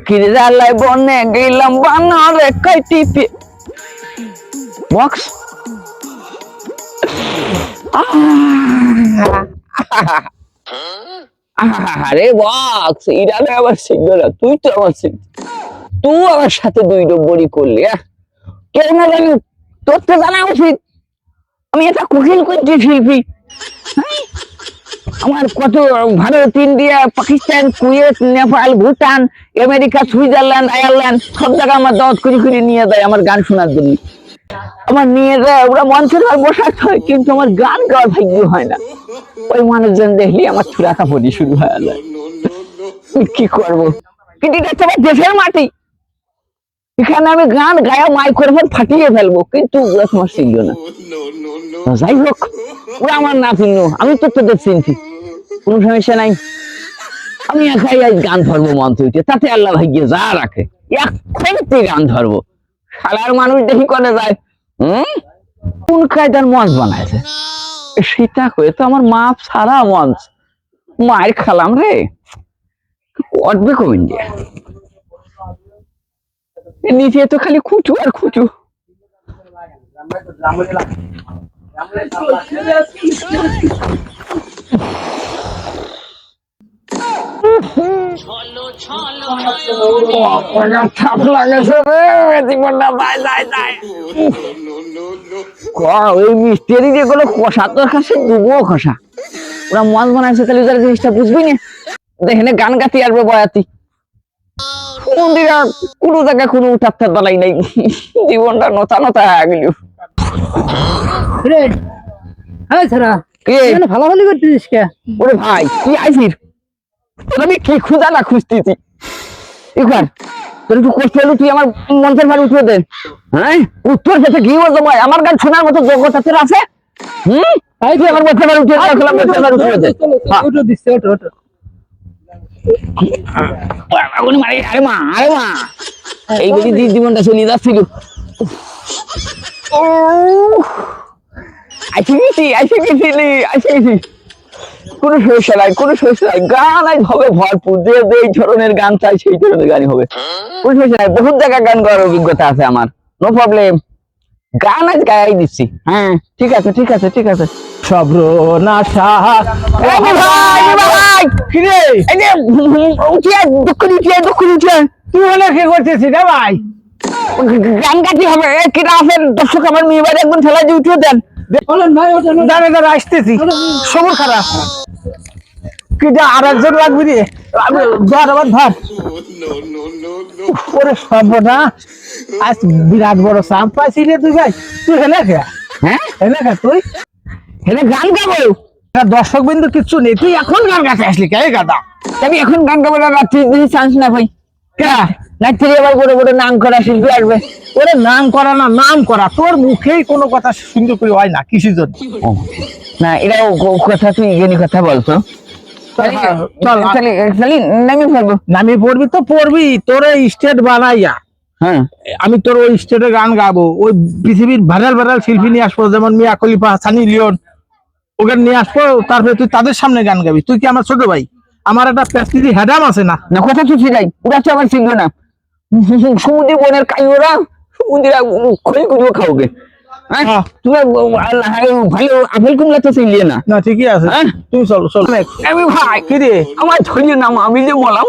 পাখির জ্বালায় বনে গেলাম বানরে কাইটি বক্স আরে বক্স ইরানে আবার শিখবে না, তুই তো আমার শিখ, তুই আমার সাথে 2 নম্বরই করলি। কেন না জানি, তোর তো জানা উচিত আমি একটা কোকিল করছি শিল্পী। আমার কত Bharat, India, Pakistan, Kuwait, Nepal, Bhutan, America, Switzerland, Ireland সব জায়গায় আমার দাওয়াত করে নিয়ে যায় আমার গান শোনার জন্য। আমার নিয়ে যায়, ওরা মঞ্চের হয় বসাতে হয়, কিন্তু আমার গান গাওয়ার ভাগ্য হয় না। ওই মানুষজন দেখলি আমার চূড়া কাপড়ি শুরু হয়ে যায়। কি করবো, কিন্তু এটা তো আমার দেশের মাটি, এখানে আমি গান গায়া মাইক্রোফোন ফাটিয়ে ফেলবো, কিন্তু ওরা তোমার চিনল না। যাই হোক, ওরা আমার না চিনলো, আমি তো তোদের চিনছি, কোনো সমস্যা নাই। আমি একাই আজ গান ধরবো মঞ্চ হইতে, তাতে আল্লাহ ভাগ্যে যা রাখে এখন তুই গান ধরবো। শালার মানুষ দেখি করে যায় কোন কায়দার মঞ্চ বানাইছে, সেটা করে তো আমার মাপ সারা মঞ্চ মায়ের খালাম রে, অটবে কমিন দিয়ে নিচে তো খালি খুঁচু আর খুঁচু। ওই মিস্ত্রি যেগুলো কষা, তোর কাছে দুবো খসা, ওরা মন বানাইছে তাহলে ওদের জিনিসটা বুঝবি না। দেখেন গান গাতি আসবে বয়াতি, কোনো জায়গায় কোনো উঠাত্তার দলাই নাই, জীবনটা নতা নতা হয়ে গেল। ভালো করতেছিস কে? ওরে ভাই কি আইছিস, আমি কি খুঁজা না খুঁজতেছি, এবার তোর একটু কষ্ট হলো, তুই আমার মঞ্চের ভার উঠে দেন। হ্যাঁ, উত্তর যেতে কি বলতো ভাই, আমার গান শোনার মতো যোগ্যতা তোর আছে? তুই আমার মঞ্চের ভার উঠে দে। আরে মা এই বলি জীবনটা চলিয়ে যাচ্ছিল। আসে গেছি কোনো সমস্যা নাই, কোনো সমস্যা নাই, গান আজ হবে ভরপুর, যে এই ধরনের গান চাই সেই ধরনের গানই হবে, কোনো সমস্যা নাই। বহুত জায়গায় গান গাওয়ার অভিজ্ঞতা আছে আমার, নো প্রবলেম, গান আজ গাই দিচ্ছি। হ্যাঁ ঠিক আছে ঠিক আছে ঠিক আছে। সর্বনাশা তুই হলে কি করতেছিস রে ভাই? গান গাইতে হবে, কিনা আছেন দর্শক, আমার মেয়ে বাড়ি একদম ঠেলা দিয়ে উঠিয়ে দেন। দাঁড়ে দাঁড়ে আসতেছি, সবর খারাপ, কিটা আর একজন লাগবি রে, ধর আবার ধর। ওরে সর্বনাশ, আজ বিরাট বড় চাপ পাইছি রে তুই ভাই। তুই হেলে খা, হ্যাঁ হেলে খা, তুই হেলে গান গাবো, দর্শক বিন্দু কিচ্ছু নেই, তুই এখন গান গাছে আসলি কে গাদা? আমি এখন গান গাবো না, রাত্রি চান্স না ভাই, রাত্রি আবার বড় বড় নাম করা শিল্পী আসবে। ওরে নাম করা না, নাম করা, তোর মুখেই কোনো কথা সুন্দর করে হয় না, কিসের জন্য? না এটা কথা, তুই এখানে কথা বলতো, নামিয়ে পড়বি তো পড়বি, তোর স্টেট বানাইয়া। হ্যাঁ, আমি তোর ওই স্টেটে গান গাবো, ওই পৃথিবীর ভাইরাল শিল্পী নিয়ে আসবো, যেমন মিয়া খলিফা, সানি লিওন, ওকে নিয়ে আসবো, তারপরে তুই তাদের সামনে গান গাবি। তুই কি আমার ছোট ভাই? আমার একটা প্যাস্টিজি হ্যাডাম আছে না? না কথা তো ঠিক, ওরা তো আমার চিনল না, সমুদ্রে বনের কাইওরা, সমুদ্রে খই কুড়িও খাওগে। তুই ভালো আপেল কুমলা তো চিনলি না? না ঠিকই আছে, তুমি চলো চলো। আমি ভাই কি রে, আমার ধরিয়ে নাম, আমি যে মলাম।